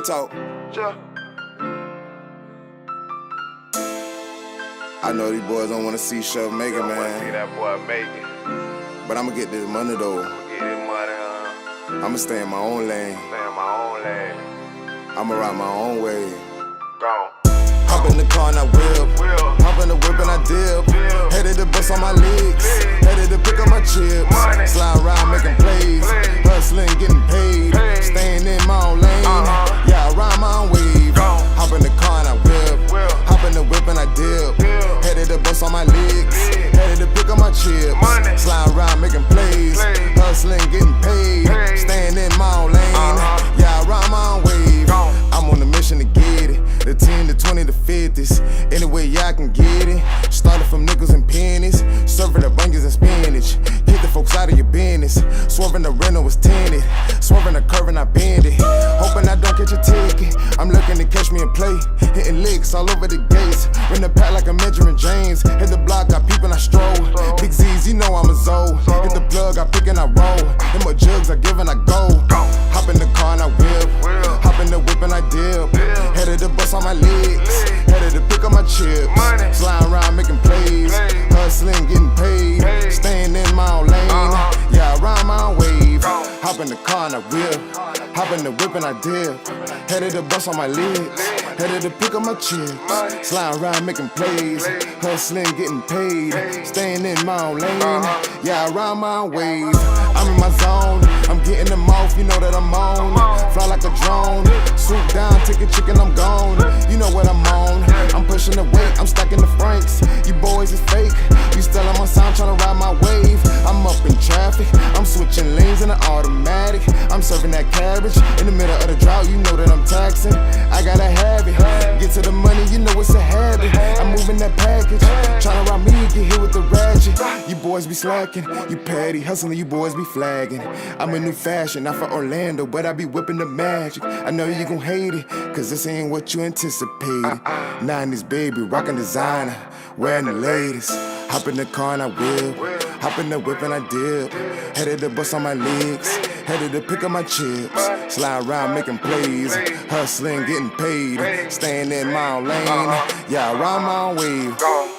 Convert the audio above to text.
Talk. I know these boys don't wanna see Chef make it, man. See that boy make it. But I'ma get this money though. Get this money, huh? I'ma stay in my own lane. Stay in my own lane. I'ma ride my own way. Gone. Hop in the car and I whip. Hop in the whip and I dip. Headed to bust on my legs. Headed to pick up my chips. Slide around making plays. Hustling, getting paid. Staying in my own lane. Yeah, I ride my own wave. Hop in the car and I whip. Hop in the whip and I dip. Headed to bust on my legs. Headed to pick up my chips. Slide around making plays. Hustling, getting paid. Staying in my own lane. Yeah, I ride my own wave. I'm on a mission to get it. The 10 to 20 to 50s. Any way I can get it. Started from nickels and pennies. Serving the bungers and spinach. Get the folks out of your business. Swerving the rental was tinted. Swerving the curve and I bend it. Hoping I don't catch a ticket. I'm looking to catch me and play. Hitting licks all over the gates. Run the pack like I'm measuring James. Hit the block, I peep and I stroll. Big Z's, you know I'm a Zoe. Hit the plug, I pick and I roll. Them more jugs I give and I go. Hop in the car and I whip. Hop in the whip and I dip. Headed to bust on my legs. Headed to pick up my chips. Sliding around making plays. Hustling, getting paid. Staying in my own lane. Yeah, I ride my own wave. Hop in the car and I whip. Hop in the whip and I dip. Headed to bust on my legs. Headed to pick up my chips. Sliding around making plays. Hustling, getting paid. Staying in my own lane. Yeah, I ride my own wave. I'm in my zone. I'm getting them off, you know that I'm on. Fly like a drone. Swoop down, take a chicken, I'm gone. You know what I'm on. I'm pushing the weight, I'm stacking the franks. You boys is fake. You still on my sound, trying to ride my wave. I'm up in traffic. I'm switching lanes in an automatic. I'm serving that cabbage. In the middle of the drought, you know that I'm taxing. I gotta have it. Get to the money, you know it's a habit. I'm moving that package. Trying to ride me, get hit with the ratchet. You boys be slacking. You petty, hustling, you boys be flagging. I'm a new fashion, not for Orlando, but I be whipping the magic. I know you gon' hate it, cause this ain't what you anticipated. 90s baby, rockin' designer, wearing the latest. Hop in the car and I whip. Hop in the whip and I dip. Headed to bust on my legs. Headed to pick up my chips. Slide around making plays. Hustling, getting paid. Staying in my own lane. Yeah, I ride my own wave.